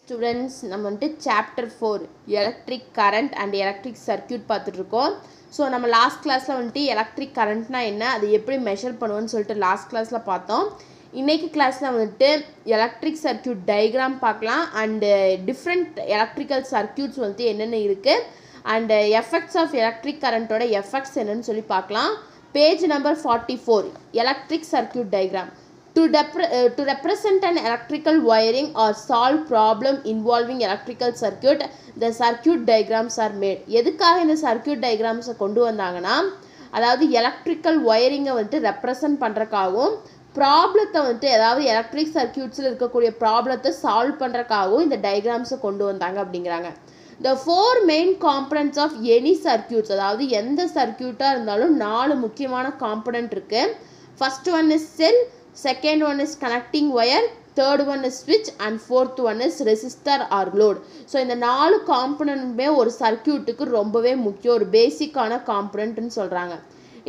Students, நம்ம வந்து chapter 4 electric current and electric circuit பார்த்துட்டு இருக்கோம். ஸோ நம்ம லாஸ்ட் கிளாஸில் வந்துட்டு எலக்ட்ரிக் கரண்ட்னா என்ன, அது எப்படி மெஷர் பண்ணுவோன்னு சொல்லிட்டு லாஸ்ட் கிளாஸில் பார்த்தோம். இன்றைக்கி கிளாஸில் வந்துட்டு எலக்ட்ரிக் சர்க்கியூட் டயக்ராம் பார்க்கலாம் அண்டு டிஃப்ரெண்ட் எலக்ட்ரிக்கல் சர்க்கியூட்ஸ் வந்துட்டு என்னென்ன இருக்குது அண்டு எஃபெக்ட்ஸ் ஆஃப் எலக்ட்ரிக் கரண்ட்டோட எஃபெக்ட்ஸ் என்னன்னு சொல்லி பார்க்கலாம். Page number 44 electric circuit diagram. To represent an electrical wiring or solve problem involving electrical circuit, the circuit diagrams are made. எதுக்காக இந்த சர்க்கியூட் டயக்ராம்ஸை கொண்டு வந்தாங்கன்னா, அதாவது எலக்ட்ரிக்கல் ஒயரிங்கை வந்துட்டு ரெப்ரசன்ட் பண்ணுறக்காகவும் ப்ராப்ளத்தை வந்துட்டு அதாவது எலக்ட்ரிக் சர்க்கியூட்ஸில் இருக்கக்கூடிய ப்ராப்ளத்தை சால்வ் பண்ணுறக்காகவும் இந்த டயக்ராம்ஸை கொண்டு வந்தாங்க அப்படிங்கிறாங்க. The four main components of any circuits, அதாவது எந்த சர்க்கியூட்டாக இருந்தாலும் 4 முக்கியமான காம்பனண்ட் இருக்குது. First one is sell, second one is connecting wire, third one is switch and fourth one is resistor or load. So இந்த 4 காம்பனண்ட்டுமே ஒரு சர்க்கியூட்டுக்கு ரொம்பவே முக்கியம், ஒரு பேசிக்கான காம்பனண்ட்னு சொல்கிறாங்க.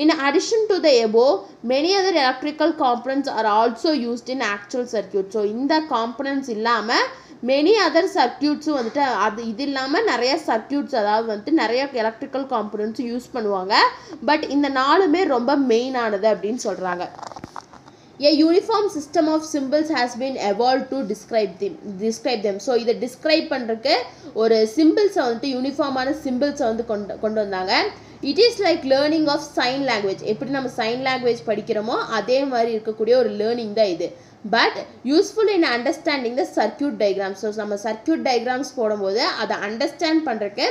In addition to the above, many other electrical components are also used in actual circuit. So இந்த components இல்லாமல் many other சர்க்கியூட்ஸும் வந்துட்டு அது இது இல்லாமல் நிறைய சர்க்கியூட்ஸ் அதாவது வந்துட்டு நிறைய எலக்ட்ரிக்கல் காம்பனண்ட்ஸும் யூஸ் பண்ணுவாங்க. பட் இந்த 4மே ரொம்ப மெயினானது அப்படின்னு சொல்கிறாங்க. A uniform system of symbols has been evolved to describe them. So இதை டிஸ்கிரைப் பண்ணுறதுக்கு ஒரு சிம்பிள்ஸை வந்துட்டு யூனிஃபார்மான சிம்பிள்ஸை வந்து கொண்டு வந்தாங்க. It is like learning of sign language. எப்படி நம்ம சைன் லாங்குவேஜ் படிக்கிறோமோ அதே மாதிரி இருக்கக்கூடிய ஒரு லேர்னிங் தான் இது. But useful in understanding the circuit diagrams. So நம்ம சர்க்கியூட் டயக்ராம்ஸ் போடும்போது அதை அண்டர்ஸ்டாண்ட் பண்ணுறதுக்கு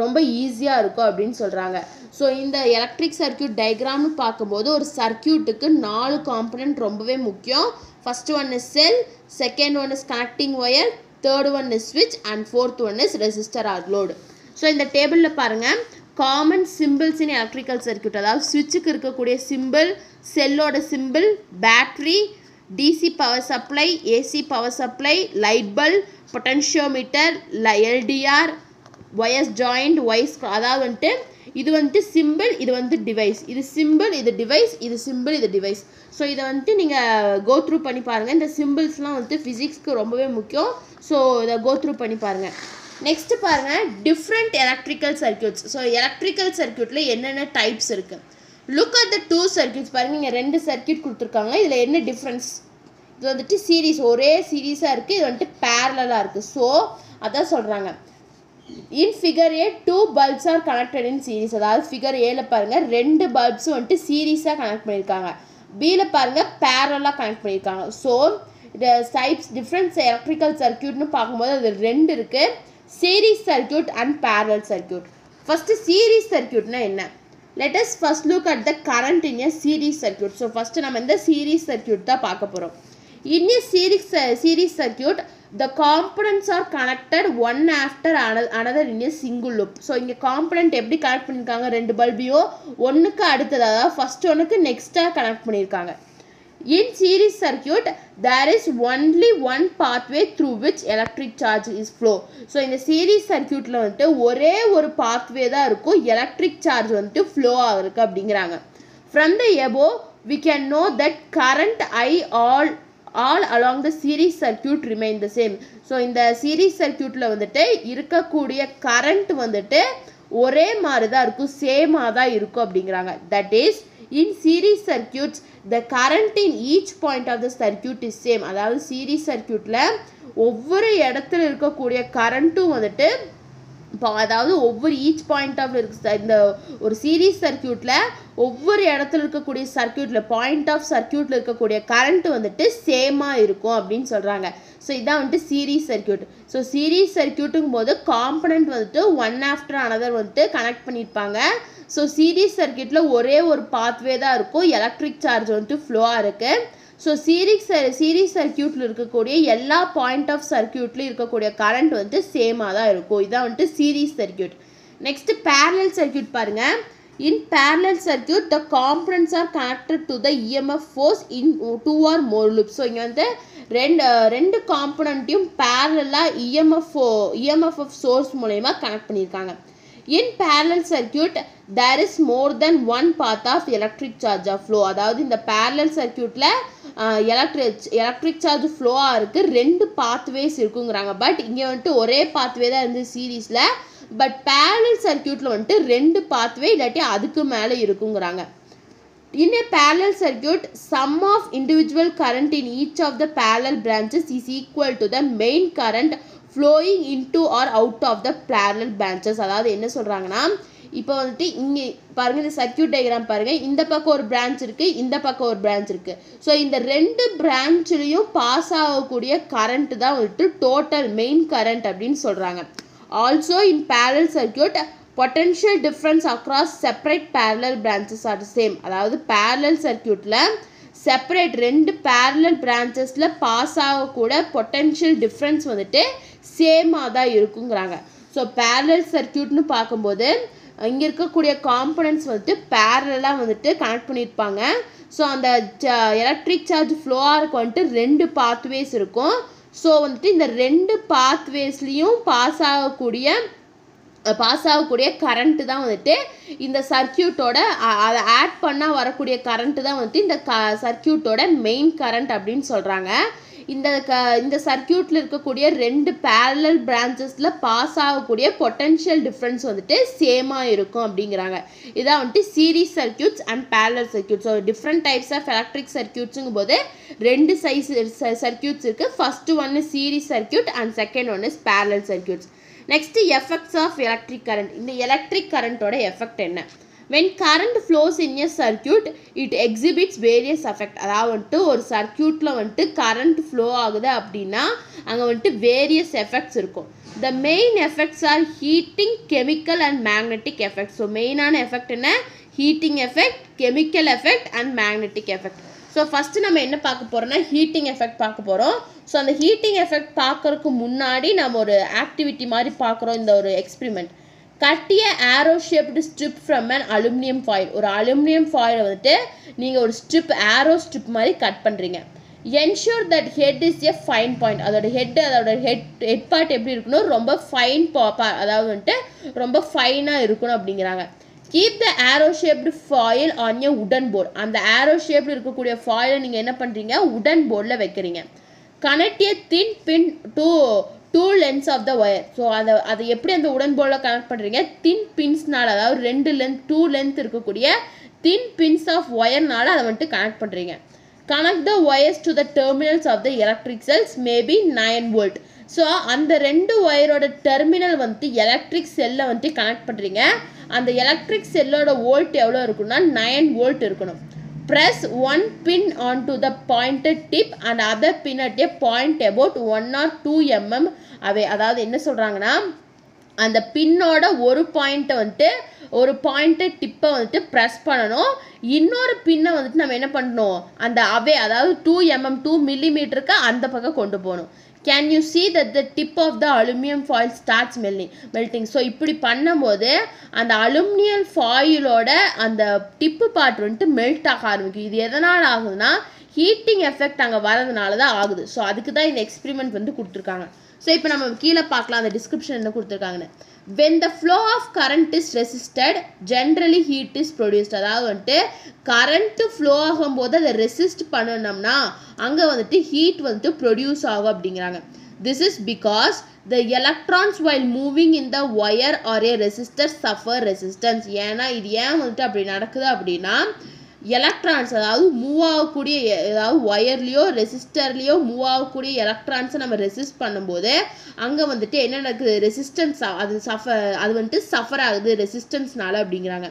ரொம்ப ஈஸியாக இருக்கும் அப்படின்னு சொல்கிறாங்க. ஸோ இந்த எலக்ட்ரிக் சர்க்கியூட் டயக்ராம்னு பார்க்கும்போது ஒரு சர்க்கியூட்டுக்கு 4 காம்பனண்ட் ரொம்பவே முக்கியம். First one is cell, second one is connecting wire, third one is ஸ்விட்ச் and fourth one is resistor or load. So இந்த டேபிளில் பாருங்கள், common symbols in electrical circuit, அதாவது ஸ்விட்சுக்கு இருக்கக்கூடிய சிம்பிள், செல்லோட symbol, battery, DC power supply, AC power supply, light bulb, potentiometer, LDR, wires joint, wires, அதாவது வந்துட்டு இது வந்துட்டு சிம்பிள், இது வந்து டிவைஸ், இது சிம்பிள், இது டிவைஸ், இது சிம்பிள், இது டிவைஸ். ஸோ இதை வந்துட்டு நீங்கள் கோ த்ரூ பண்ணி பாருங்கள். இந்த சிம்பிள்ஸ்லாம் வந்துட்டு ஃபிசிக்ஸ்க்கு ரொம்பவே முக்கியம். ஸோ இதை கோ த்ரூ பண்ணி பாருங்கள். நெக்ஸ்ட்டு பாருங்கள் different electrical circuits. So electrical சர்க்கியூட்டில் என்னென்ன டைப்ஸ் இருக்குது. Look at the 2 circuits. பாருங்கள், இங்கே 2 சர்க்கியூட் கொடுத்துருக்காங்க. இதில் என்ன டிஃப்ரென்ஸ், இது வந்துட்டு சீரீஸ், ஒரே சீரீஸாக இருக்குது, இது வந்துட்டு பேரலாக இருக்குது. ஸோ அதான் சொல்கிறாங்க. இன் ஃபிகர் ஏ 2 பல்ப்ஸ் ஆர் கனெக்டட் இன் சீரீஸ். அதாவது ஃபிகர் ஏல பாருங்கள் 2 பல்ப்ஸும் வந்துட்டு சீரீஸாக கனெக்ட் பண்ணியிருக்காங்க. பியில் பாருங்கள் பேரலாக கனெக்ட் பண்ணியிருக்காங்க. ஸோ இந்த டைப்ஸ் டிஃப்ரெண்ட் எலக்ட்ரிக்கல் சர்க்கியூட்னு பார்க்கும்போது அது 2 இருக்குது, series circuit and parallel circuit. First series சர்க்கியூட்னா என்ன? Let us first look at the current in a series circuit. So first நம்ம இந்த series circuit தான் பார்க்க போகிறோம். In a series circuit, the components are connected one after another in a single loop. So இங்கே component எப்படி connect பண்ணியிருக்காங்க, 2 பல்பையும் ஒன்றுக்கு அடுத்தது, அதாவது ஃபஸ்ட் ஒன்றுக்கு நெக்ஸ்ட்டாக கனெக்ட் பண்ணியிருக்காங்க. In series circuit, there is only one pathway through which electric charge is flow. So இந்த சீரீஸ் சர்க்கியூட்டில் வந்துட்டு ஒரே ஒரு பாத்வே தான் இருக்கும், எலக்ட்ரிக் சார்ஜ் வந்துட்டு ஃப்ளோ ஆகிருக்கு அப்படிங்கிறாங்க. From the above we can know that current I all along the series circuit remain the same. So இந்த சீரீஸ் சர்க்கியூட்டில் வந்துட்டு இருக்கக்கூடிய கரண்ட் வந்துட்டு ஒரே மாதிரி தான் இருக்கும், சேமாக தான் இருக்கும் அப்படிங்கிறாங்க. That is in series circuits the current in each point of the circuit is same. அதாவது சீரீஸ் சர்க்கியூட்டில் ஒவ்வொரு இடத்துல இருக்கக்கூடிய கரண்ட்டும் வந்துட்டு அதாவது ஒவ்வொரு ஈச் பாயிண்ட் ஆஃப் இந்த ஒரு சீரீஸ் சர்க்கியூட்டில் ஒவ்வொரு இடத்துல இருக்கக்கூடிய சர்க்கியூட்டில் பாயிண்ட் ஆஃப் சர்க்கியூட்டில் இருக்கக்கூடிய கரண்ட் வந்துட்டு சேமாக இருக்கும் அப்படின்னு சொல்கிறாங்க. ஸோ இதான் வந்துட்டு சீரீஸ் சர்க்கியூட். ஸோ சீரீஸ் சர்க்கியூட்டுங்கும் போது காம்பனண்ட் வந்துட்டு ஒன் ஆஃப்டர் அனதர் வந்துட்டு கனெக்ட் பண்ணியிருப்பாங்க. ஸோ சீரீஸ் சர்க்கியூட்டில் ஒரே ஒரு பாத்வே தான் இருக்கும், எலக்ட்ரிக் சார்ஜ் வந்துட்டு ஃப்ளோவாக இருக்குது. ஸோ சீரீஸ் சர்க்கியூட்டில் இருக்கக்கூடிய எல்லா பாயிண்ட் ஆஃப் சர்க்கியூட்லையும் இருக்கக்கூடிய கரண்ட் வந்துட்டு சேமாக தான் இருக்கும். இதான் வந்துட்டு series circuit. Next parallel circuit பாருங்கள். In parallel circuit, the components are connected to the EMF force in 2 or more loops. So இங்கே வந்து ரெண்டு காம்பனண்ட்டையும் பேரலாக EMF ஆஃப் சோர்ஸ் மூலயமா கனெக்ட் பண்ணியிருக்காங்க. In parallel circuit there is more than one path of electric charge of flow. அதாவது இந்த parallel circuitல electric charge flow இருக்கு, ரெண்டு pathways இருக்குங்கிறாங்க. பட் இங்கே வந்துட்டு ஒரே pathway தான் இருந்து சீரீஸில். பட் parallel circuitல வந்துட்டு ரெண்டு pathway இல்லாட்டி அதுக்கு மேலே இருக்குங்கிறாங்க. In a parallel circuit, sum of individual current in each of the parallel branches is equal to the main current flowing into or out of the parallel branches. அதாவது என்ன சொல்கிறாங்கன்னா, இப்போ வந்துட்டு இங்கே பாருங்கள், இந்த சர்க்கியூட் டயக்ராம் பாருங்கள், இந்த பக்கம் ஒரு பிரான்ச் இருக்குது, இந்த பக்கம் ஒரு பிரான்ச் இருக்குது. ஸோ இந்த ரெண்டு பிரான்ச்லேயும் பாஸ் ஆகக்கூடிய கரண்ட் தான் வந்துட்டு டோட்டல் மெயின் கரண்ட் அப்படின்னு சொல்கிறாங்க. Also in parallel circuit potential difference across separate parallel branches are the same. அதாவது parallel circuitல செப்பரேட் ரெண்டு parallel branchesல பாஸ் ஆகக்கூட பொட்டென்ஷியல் டிஃப்ரென்ஸ் வந்துட்டு சேமாக தான் இருக்குங்கிறாங்க. ஸோ parallel circuitனு பார்க்கும்போது இங்கே இருக்கக்கூடிய காம்பனன்ட்ஸ் வந்துட்டு பேரலாக வந்துட்டு கனெக்ட் பண்ணியிருப்பாங்க. ஸோ அந்த எலக்ட்ரிக் சார்ஜ் ஃப்ளோவாருக்கு வந்துட்டு ரெண்டு பாத்வேஸ் இருக்கும். ஸோ வந்துட்டு இந்த ரெண்டு பாத்வேஸ்லேயும் பாஸ் ஆகக்கூடிய கரண்ட்டு தான் வந்துட்டு இந்த சர்க்கியூட்டோட அதை ஆட் பண்ணால் வரக்கூடிய கரண்ட்டு தான் வந்துட்டு இந்த சர்க்கியூட்டோட மெயின் கரண்ட் அப்படின்னு சொல்கிறாங்க. இந்த சர்க்கியூட்டில் இருக்கக்கூடிய ரெண்டு parallel branchesல பாஸ் ஆகக்கூடிய பொட்டென்ஷியல் டிஃப்ரென்ஸ் வந்துட்டு சேமாக இருக்கும் அப்படிங்கிறாங்க. இதான் வந்துட்டு series circuits and parallel circuits. So different types of electric சர்க்கியூட்ஸுங்கும் போது ரெண்டு சர்க்கியூட்ஸ் இருக்குது. ஃபஸ்ட்டு ஒன்று சீரீஸ் சர்க்கியூட் அண்ட் செகண்ட் ஒன்று parallel circuits. Next effects of electric current. இந்த எலக்ட்ரிக் கரண்ட்டோட எஃபெக்ட் என்ன? when current flows in a circuit it exhibits various effect. அதாவது வந்துட்டு ஒரு சர்க்கியூட்டில் வந்துட்டு கரண்ட் ஃப்ளோ ஆகுது அப்படின்னா அங்கே வந்துட்டு வேரியஸ் எஃபெக்ட்ஸ் இருக்கும். the main effects are heating, chemical and magnetic effects. So மெயினான எஃபெக்ட் என்ன? Heating effect, chemical effect and magnetic effect. So first நம்ம என்ன பார்க்க போகிறோம்னா ஹீட்டிங் எஃபெக்ட் பார்க்க போகிறோம். ஸோ அந்த ஹீட்டிங் எஃபெக்ட் பார்க்கறதுக்கு முன்னாடி நம்ம ஒரு ஆக்டிவிட்டி மாதிரி பார்க்குறோம். இந்த ஒரு experiment. Cut a arrow shaped strip from an aluminium foil. ஒரு அலுமினியம் ஃபாயிலை வந்துட்டு நீங்கள் ஒரு ஆரோ ஸ்ட்ரிப் மாதிரி கட் பண்ணுறீங்க. Ensure that head is a fine point. அதோட ஹெட் பார்ட் எப்படி இருக்கணும்? ரொம்ப ஃபைன் அதாவது வந்துட்டு ரொம்ப ஃபைனாக இருக்கணும் அப்படிங்கிறாங்க. Keep the arrow shaped foil on a wooden board. அந்த ஆரோ ஷேப்டு இருக்கக்கூடிய ஃபாயிலை நீங்கள் என்ன பண்ணுறீங்க? உடன் போர்டில் வைக்கிறீங்க. Connect a thin pin to two லென்ஸ் ஆஃப் த ஒயர். ஸோ அதை எப்படி அந்த உடன் போர்டில் கனெக்ட் பண்ணுறீங்க? தின் பின்ஸ்னால், அதாவது ரெண்டு டூ லென்த் இருக்கக்கூடிய தின் பின்ஸ் ஆஃப் ஒயர்னால் அதை வந்துட்டு கனெக்ட் பண்ணுறீங்க. Connect the wires to the terminals of the electric cells maybe 9 volt. So அந்த ரெண்டு ஒயரோட டெர்மினல் வந்துட்டு எலக்ட்ரிக் செல்லை வந்துட்டு கனெக்ட் பண்ணுறீங்க. அந்த எலக்ட்ரிக் செல்லோட வோல்ட் எவ்வளோ இருக்குன்னா 9 volt இருக்கணும். Press one pin onto the pointed tip and other pin at a point about 1 or 2 mm away. அதாவது என்ன சொல்கிறாங்கன்னா, அந்த பின்னோட ஒரு பாயிண்ட்டை வந்துட்டு ஒரு பாயிண்டட் டிப்பை வந்துட்டு ப்ரெஸ் பண்ணணும். இன்னொரு பின்னை வந்துட்டு நம்ம என்ன பண்ணணும்? அந்த அதாவது 2 mm 2 millimeterக்கு அந்த பக்கம் கொண்டு போகணும். Can you see that the tip of the aluminum foil starts melting? So இப்படி பண்ணும்போது அந்த அலுமினியம் ஃபாயிலோட அந்த டிப்பு பார்ட் வந்துட்டு மெல்ட் ஆக ஆரம்பிக்கும். இது எதனால் ஆகுதுன்னா ஹீட்டிங் எஃபெக்ட் அங்கே வரதுனால தான் ஆகுது. ஸோ அதுக்கு தான் இந்த எக்ஸ்பெரிமெண்ட் வந்து கொடுத்துருக்காங்க. ஸோ இப்போ நம்ம கீழே பார்க்கலாம் அந்த டிஸ்கிரிப்ஷன் என்ன கொடுத்துருக்காங்கன்னு. when the flow of current is resisted generally heat is produced. அதாவது வந்துட்டு கரண்ட் ஃப்ளோ ஆகும்போது அதை ரெசிஸ்ட் பண்ணணும்னா அங்கே வந்துட்டு ஹீட் வந்துட்டு ப்ரொடியூஸ் ஆகும் அப்படிங்கிறாங்க. this is because the electrons while moving in the wire or a resistor suffer resistance. ஏன்னா இது ஏன் வந்துட்டு அப்படி நடக்குது அப்படின்னா எலக்ட்ரான்ஸ், அதாவது மூவ் ஆகக்கூடிய, ஏதாவது ஒயர்லேயோ ரெசிஸ்டர்லேயோ மூவ் ஆகக்கூடிய எலக்ட்ரான்ஸை நம்ம ரெசிஸ்ட் பண்ணும்போது அங்கே வந்துட்டு என்ன நடக்குது? ரெசிஸ்டன்ஸ் அது வந்துட்டு சஃபர் ஆகுது ரெசிஸ்டன்ஸ்னால அப்படிங்கிறாங்க.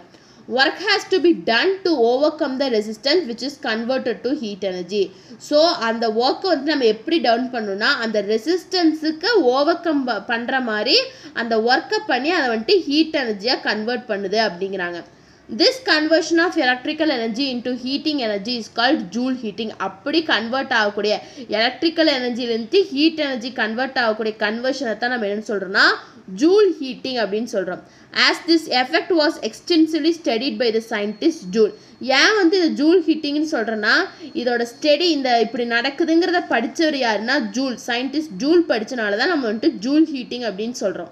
Work has to be done to over come the resistance which is converted to heat energy. So அந்த ஒர்க்கை வந்துட்டு நம்ம எப்படி டவுன் பண்ணணும்னா அந்த ரெசிஸ்டன்ஸுக்கு ஓவர் கம் பண்ணுற மாதிரி அந்த ஒர்க்கை பண்ணி அதை வந்துட்டு ஹீட் எனர்ஜியாக கன்வெர்ட் பண்ணுது அப்படிங்கிறாங்க. This conversion of electrical energy into heating energy is called joule heating. அப்படி கன்வெர்ட் ஆகக்கூடிய எலக்ட்ரிக்கல் எனர்ஜிலேருந்து ஹீட் எனர்ஜி கன்வெர்ட் ஆகக்கூடிய கன்வர்ஷனை தான் நம்ம என்ன சொல்கிறோம்னா ஜூல் ஹீட்டிங் அப்படின்னு சொல்கிறோம். As this effect was extensively studied by the scientist Joule. ஏன் வந்து இது ஜூல் ஹீட்டிங்னு சொல்கிறேன்னா இதோட ஸ்டடி இந்த இப்படி நடக்குதுங்கிறத படித்தவர் யாருன்னா ஜூல், சயின்டிஸ்ட் ஜூல் படித்தனால தான் நம்ம வந்துட்டு ஜூல் ஹீட்டிங் அப்படின்னு சொல்கிறோம்.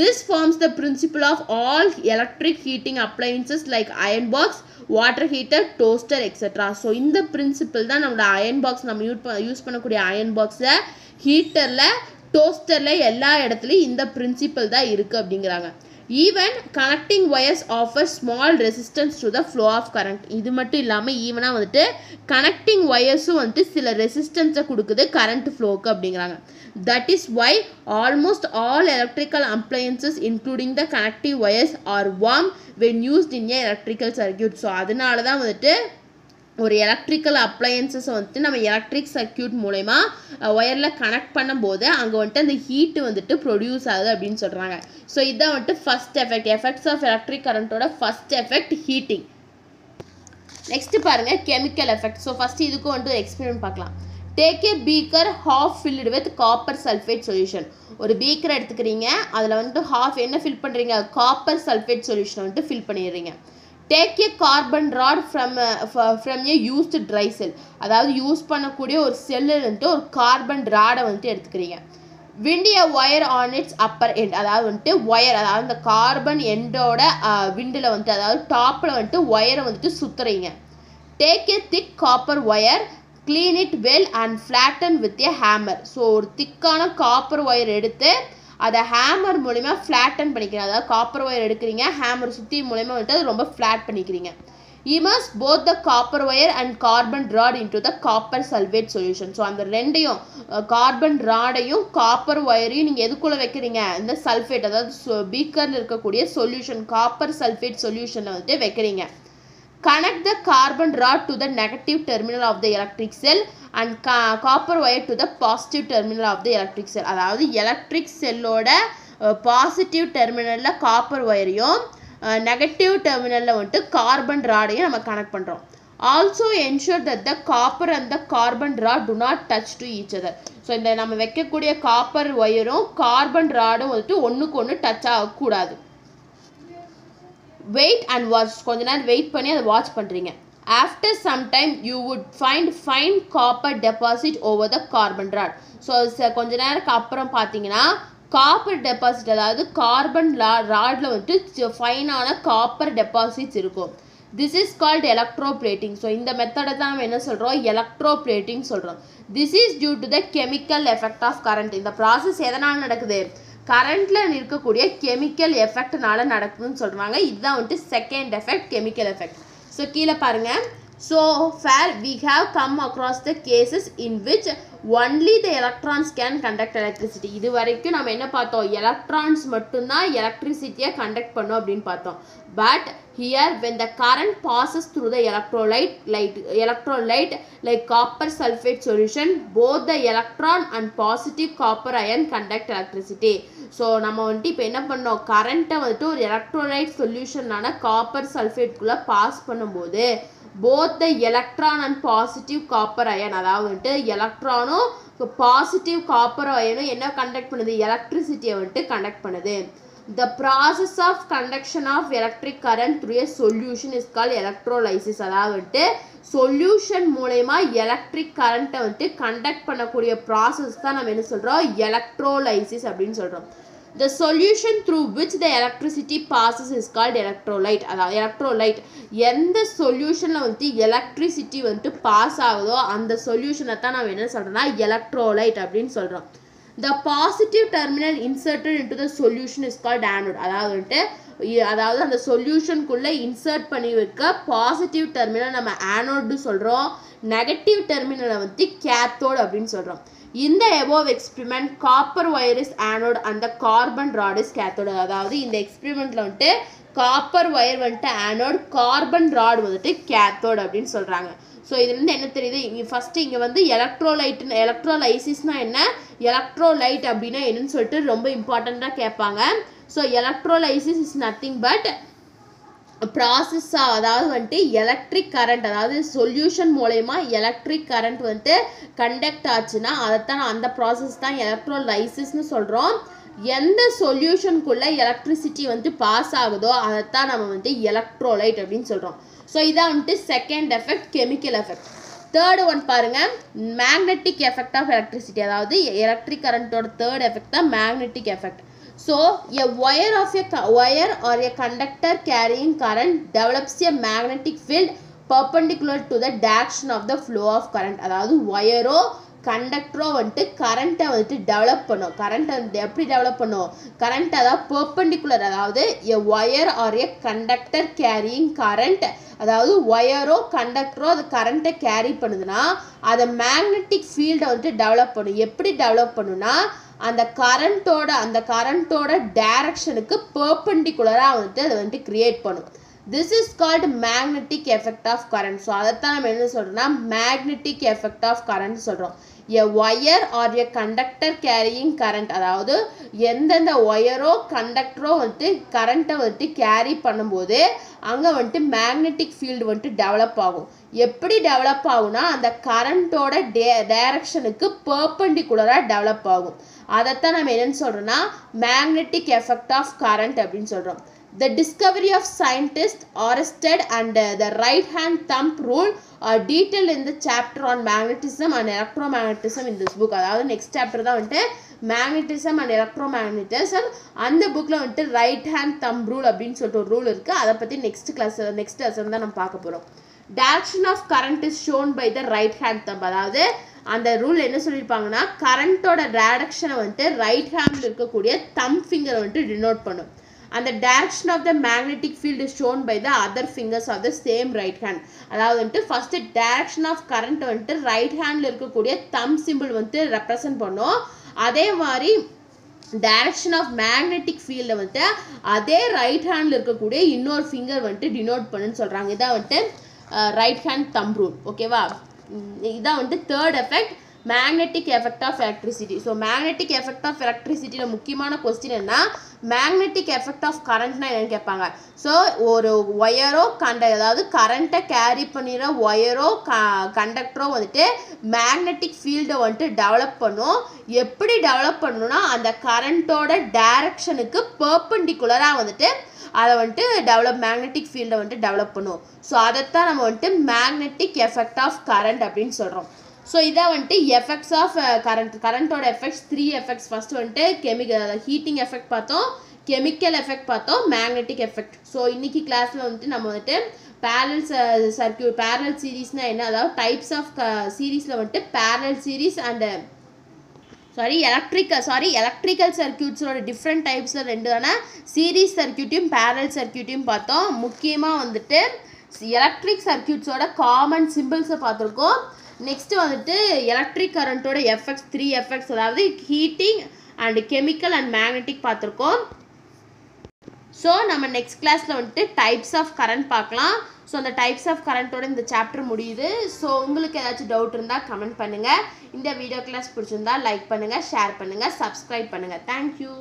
This forms the principle of all electric heating appliances like iron box, water heater, toaster, etc. So இந்த principle தான் நம்மளோட iron box நம்ம யூஸ் பண்ணக்கூடிய iron boxல ஹீட்டர்ல டோஸ்டர்ல எல்லா இடத்துலையும் இந்த principle தான் இருக்கு அப்படிங்கிறாங்க. Even connecting wires offer small resistance to the flow of current. இது மட்டும் இல்லாமல் ஈவனாக வந்துட்டு கனெக்டிங் வயர்ஸும் வந்துட்டு சில ரெசிஸ்டன்ஸை கொடுக்குது கரண்ட் ஃப்ளோக்கு அப்படிங்கிறாங்க. That is why almost all electrical appliances including the connecting wires are warm when used in a electrical circuit. So அதனால தான் வந்துட்டு ஒரு எலக்ட்ரிக்கல் அப்ளையன்சஸ் வந்துட்டு நம்ம எலக்ட்ரிக் சர்க்கியூட் மூலமா ஒயரில் கனெக்ட் பண்ணும்போது அங்கே வந்துட்டு அந்த ஹீட்டு வந்துட்டு ப்ரொடியூஸ் ஆகுது அப்படின்னு சொல்கிறாங்க. ஸோ இதுதான் வந்துட்டு ஃபர்ஸ்ட் எஃபெக்ட்ஸ் ஆஃப் எலக்ட்ரிக் கரண்ட்டோட ஃபர்ஸ்ட் எஃபெக்ட் ஹீட்டிங். நெக்ஸ்ட் பாருங்க கெமிக்கல் எஃபெக்ட். ஸோ ஃபர்ஸ்ட் இதுக்கும் வந்துட்டு எக்ஸ்பெரிமெண்ட் பார்க்கலாம். Take a beaker half filled with copper sulfate solution. ஒரு பீக்கரை எடுத்துக்கிறீங்க, அதில் வந்துட்டு half என்ன ஃபில் பண்ணுறீங்க, காப்பர் சல்ஃபேட் சொல்யூஷனை வந்துட்டு ஃபில் பண்ணிடுறீங்க. Take a carbon rod from a used dry cell. அதாவது யூஸ் பண்ணக்கூடிய ஒரு செல்லில் வந்துட்டு ஒரு கார்பன் ராடை வந்துட்டு எடுத்துக்கிறீங்க. Wind a wire on its upper end. அதாவது வந்துட்டு ஒயர், அதாவது இந்த கார்பன் எண்டோட விண்டில் வந்துட்டு அதாவது டாப்பில் வந்துட்டு ஒயரை வந்துட்டு சுற்றுறீங்க. Take a thick copper wire, clean it well and flatten with a hammer. So ஒரு திக்கான காப்பர் ஒயர் எடுத்து அதை ஹேமர் மூலிமா ஃப்ளாட்டன் பண்ணிக்கிறீங்க. அதாவது காப்பர் ஒயர் எடுக்கிறீங்க, ஹேமர் சுற்றி மூலிமா வந்துட்டு அது ரொம்ப ஃப்ளாட் பண்ணிக்கிறீங்க. Immerse both the copper wire and carbon rod into the copper sulfate solution. So அந்த ரெண்டையும் கார்பன் ராடையும் காப்பர் ஒயரையும் நீங்கள் எதுக்குள்ளே வைக்கிறீங்க, இந்த சல்ஃபேட் அதாவது பீக்கரில் இருக்கக்கூடிய சொல்யூஷன் காப்பர் சல்ஃபேட் சொல்யூஷனில் வந்துட்டு வைக்கிறீங்க. Connect the carbon rod to the negative terminal of the electric cell and copper wire to the positive terminal of the electric cell. அதாவது எலக்ட்ரிக் செல்லோட பாசிட்டிவ் டெர்மினலில் copper ஒயரையும் negative டெர்மினலில் வந்துட்டு carbon ராடையும் நம்ம connect பண்ணுறோம். Also ensure that the copper and the carbon rod do not touch to each other. So இந்த நம்ம வைக்கக்கூடிய copper ஒயரும் carbon ராடும் வந்துட்டு ஒன்றுக்கு ஒன்று டச் ஆகக்கூடாது. வெயிட் அண்ட் வாட்ச், கொஞ்ச நேரம் வெயிட் பண்ணி அதை வாட்ச் பண்ணுறீங்க. After some time you would find fine copper deposit over the carbon rod. So கொஞ்ச நேரத்துக்கு அப்புறம் பார்த்தீங்கன்னா காப்பர் டெபாசிட் அதாவது கார்பன் ராடில் வந்துட்டு ஃபைனான காப்பர் டெபாசிட்ஸ் இருக்கும். This is called electroplating. So இந்த மெத்தடை தான் நம்ம என்ன சொல்கிறோம், எலக்ட்ரோப்ளேட்டிங் சொல்கிறோம். This is due to the chemical effect of current. இந்த ப்ராசஸ் எதனால் நடக்குது, கரண்ட்டில் இருக்கக்கூடிய கெமிக்கல் எஃபெக்ட்னால நடக்குதுன்னு சொல்கிறாங்க. இதுதான் வந்துட்டு second effect, chemical effect. So கீழே பாருங்கள். So far we have come across the cases in which only the electrons can conduct electricity. இது வரைக்கும் நம்ம என்ன பார்த்தோம், எலக்ட்ரான்ஸ் மட்டும்தான் எலக்ட்ரிசிட்டியை கண்டக்ட் பண்ணும் அப்படின்னு பார்த்தோம். But here when the current passes through the electrolyte like copper sulfate solution, both the electron and positive copper ion conduct electricity. So நம்ம வந்துட்டு இப்போ என்ன பண்ணோம், கரண்ட்டை வந்துட்டு ஒரு எலக்ட்ரோலைட் சொல்யூஷனான காப்பர் சல்ஃபேட்குள்ளே பாஸ் பண்ணும்போது both the electron and positive copper ion, அதாவது வந்துட்டு எலக்ட்ரானும் பாசிட்டிவ் காப்பர் அயனும் என்ன கண்டக்ட் பண்ணுது, எலக்ட்ரிசிட்டியை வந்துட்டு கண்டக்ட் பண்ணுது. The process of conduction of electric current through a solution is called electrolysis. அதாவது வந்துட்டு சொல்யூஷன் மூலமா எலக்ட்ரிக் கரண்ட்டை வந்துட்டு கண்டக்ட் பண்ணக்கூடிய ப்ராசஸ் தான் நம்ம என்ன சொல்கிறோம், எலக்ட்ரோலைசிஸ் அப்படின்னு சொல்கிறோம். The solution through which the electricity passes is called electrolyte. அதாவது எலக்ட்ரோலைட், எந்த சொல்யூஷனில் வந்துட்டு எலக்ட்ரிசிட்டி வந்துட்டு பாஸ் ஆகுதோ அந்த சொல்யூஷனை தான் நம்ம என்ன சொல்கிறோம்னா எலக்ட்ரோலைட் அப்படின்னு சொல்கிறோம். The positive terminal inserted into the solution is called anode. அதாவது அந்த சொல்யூஷனுக்குள்ளே இன்சர்ட் பண்ணி வைக்க பாசிட்டிவ் டெர்மினல் நம்ம ஆனோடு சொல்கிறோம், நெகட்டிவ் டெர்மினலை வந்து கேத்தோடு அப்படின்னு சொல்கிறோம். இந்த above experiment copper wire is anode and the carbon rod is cathode. அதாவது இந்த எக்ஸ்பெரிமெண்ட்டில் வந்துட்டு காப்பர் ஒயர் வந்துட்டு ஆனோட், கார்பன் ராட் வந்துட்டு கேத்தோடு அப்படின்னு சொல்கிறாங்க. ஸோ இதுலேருந்து என்ன தெரியுது, இங்கே ஃபஸ்ட்டு இங்கே வந்து எலக்ட்ரோலைசிஸ்னால் என்ன, எலக்ட்ரோலைட் அப்படின்னா என்னன்னு சொல்லிட்டு ரொம்ப இம்பார்ட்டண்ட்டாக கேட்பாங்க. So electrolysis is nothing but ப்ராசஸ்ஸாக, அதாவது வந்துட்டு எலக்ட்ரிக் கரண்ட், அதாவது சொல்யூஷன் மூலயமா எலக்ட்ரிக் கரண்ட் வந்துட்டு கண்டக்ட் ஆச்சுன்னா அதைத்தான் அந்த ப்ராசஸ் தான் எலக்ட்ரோலைசிஸ்னு சொல்கிறோம். எந்த சொல்யூஷனுக்குள்ளே எலக்ட்ரிசிட்டி வந்துட்டு பாஸ் ஆகுதோ அதைத்தான் நம்ம வந்துட்டு எலக்ட்ரோலைட் அப்படின்னு சொல்கிறோம். ஸோ இதான் வந்துட்டு second effect, chemical effect. Third one பாருங்கள், மேக்னெட்டிக் எஃபெக்ட் ஆஃப் எலக்ட்ரிசிட்டி. அதாவது எலக்ட்ரிக் கரண்ட்டோட தேர்ட் எஃபெக்ட் தான் magnetic effect. So a wire or a conductor carrying current develops a magnetic field perpendicular to the direction of the flow of current. அதாவது wire கண்டக்டரோ வந்துட்டு கரண்ட்டை வந்துட்டு develop பண்ணும். கரண்ட்டை வந்துட்டு எப்படி டெவலப் பண்ணும்? கரண்ட் அதாவது பெர்பெண்டிகுலர், அதாவது a wire or a conductor carrying current, அதாவது ஒயரோ கண்டக்டரோ அது கரண்ட்டை கேரி பண்ணுதுன்னா அதை மேக்னெட்டிக் ஃபீல்டை வந்துட்டு டெவலப் பண்ணும். எப்படி டெவலப் பண்ணுன்னா அந்த கரண்ட்டோட டைரக்ஷனுக்கு பெர்பெண்டிகுலராக வந்துட்டு அதை வந்துட்டு கிரியேட் பண்ணும். This is called magnetic effect of current. So அதைத்தான் நம்ம என்ன சொல்கிறோம்னா magnetic effect of current சொல்கிறோம். a wire or a conductor carrying current, அதாவது எந்தெந்த ஒயரோ கண்டக்டரோ வந்துட்டு கரண்ட்டை வந்துட்டு கேரி பண்ணும்போது அங்கே வந்துட்டு மேக்னெட்டிக் ஃபீல்டு வந்துட்டு டெவலப் ஆகும். எப்படி டெவலப் ஆகும்னா அந்த கரண்ட்டோட டைரக்ஷனுக்கு பெர்பெண்டிகுலராக டெவலப் ஆகும். அதைத்தான் நம்ம என்னென்னு சொல்கிறோம்னா மேக்னெட்டிக் எஃபெக்ட் ஆஃப் கரண்ட் அப்படின்னு சொல்கிறோம். The discovery of scientists Oersted and the right-hand thumb rule are detailed in the chapter on magnetism and electromagnetism in this book. அதாவது நெக்ஸ்ட் சாப்டர் தான் வந்துட்டு மேக்னட்டிசம் அண்ட் எலக்ட்ரோமேக்னட்டிசம். அந்த புக்கில் வந்துட்டு ரைட் ஹேண்ட் தம் rule அப்படின்னு சொல்லிட்டு ஒரு ரூல் இருக்குது. அதை பற்றி நெக்ஸ்ட் லெசன் தான் நம்ம பார்க்க போகிறோம். Direction of current is shown by the right hand thumb. அதாவது அந்த ரூல் என்ன சொல்லியிருப்பாங்கன்னா கரண்ட்டோட டைரக்ஷனை வந்துட்டு ரைட் ஹேண்டில் இருக்கக்கூடிய தம் ஃபிங்கரை வந்துட்டு டினோட் பண்ணும். And the direction of the magnetic field is shown by the other fingers of the same right hand. அதாவது வந்துட்டு first direction of current வந்துட்டு ரைட் ஹேண்டில் இருக்கக்கூடிய தம் சிம்பிள் வந்துட்டு ரெப்ரசன்ட் பண்ணும். அதே மாதிரி டைரக்ஷன் ஆஃப் மேக்னெட்டிக் ஃபீல்டை வந்துட்டு அதே ரைட் ஹேண்டில் இருக்கக்கூடிய இன்னொரு ஃபிங்கர் வந்துட்டு டினோட் பண்ணுன்னு சொல்கிறாங்க. இதான் வந்துட்டு ரைட் ஹேண்ட் தம் ரூல். ஓகேவா? இதான் வந்துட்டு third effect magnetic effect of electricity. So magnetic effect of எலக்ட்ரிசிட்டியில் முக்கியமான கொஸ்டின் என்ன, மேக்னெட்டிக் எஃபெக்ட் ஆஃப் கரண்ட்னா என்னன்னு கேட்பாங்க. ஸோ ஒரு ஒயரோ அதாவது கரண்ட்டை கேரி பண்ணிடுற ஒயரோ கண்டக்டரோ வந்துட்டு மேக்னெட்டிக் ஃபீல்டை வந்துட்டு டெவலப் பண்ணும். எப்படி டெவலப் பண்ணணும்னா அந்த கரண்ட்டோட டைரக்ஷனுக்கு பெர்பெண்டிகுலராக வந்துட்டு அதை வந்துட்டு மேக்னெட்டிக் ஃபீல்டை வந்துட்டு டெவலப் பண்ணும். ஸோ அதைத்தான் நம்ம வந்துட்டு மேக்னெட்டிக் எஃபெக்ட் ஆஃப் கரண்ட் அப்படின்னு சொல்கிறோம். ஸோ இதான் வந்துட்டு எஃபெக்ட்ஸ் ஆஃப் கரண்ட்டோட எஃபெக்ட்ஸ் 3 எஃபெக்ட்ஸ். ஃபஸ்ட்டு வந்துட்டு ஹீட்டிங் எஃபெக்ட் பார்த்தோம், கெமிக்கல் எஃபெக்ட் பார்த்தோம், மேக்னெட்டிக் எஃபெக்ட். ஸோ இன்றைக்கி கிளாஸில் வந்துட்டு நம்ம வந்துட்டு பேரலல் சீரீஸ்னால் என்ன, அதாவது டைப்ஸ் ஆஃப் சீரீஸில் வந்துட்டு பேரலல் சீரீஸ் அண்ட் எலக்ட்ரிக்கல் சர்க்கியூட்ஸோட டிஃப்ரெண்ட் டைப்ஸில் 2 சீரீஸ் சர்க்கியூட்டையும் பேரலல் சர்க்கியூட்டையும் பார்த்தோம். முக்கியமாக வந்துட்டு எலக்ட்ரிக் சர்க்கியூட்ஸோட காமன் சிம்பிள்ஸை பார்த்துருக்கோம். நெக்ஸ்ட்டு வந்துட்டு எலக்ட்ரிக் கரண்ட்டோட எஃபெக்ட்ஸ் 3 எஃபெக்ட்ஸ், அதாவது heating and chemical and magnetic பார்த்துருக்கோம். ஸோ நம்ம நெக்ஸ்ட் கிளாஸில் வந்துட்டு டைப்ஸ் ஆஃப் கரண்ட் பார்க்கலாம். ஸோ அந்த டைப்ஸ் ஆஃப் கரண்ட்டோட இந்த சாப்டர் முடியுது. ஸோ உங்களுக்கு ஏதாச்சும் டவுட் இருந்தால் கமெண்ட் பண்ணுங்கள். இந்த வீடியோ கிளாஸ் பிடிச்சிருந்தா லைக் பண்ணுங்கள், ஷேர் பண்ணுங்கள், சப்ஸ்கிரைப் பண்ணுங்கள். தேங்க்யூ.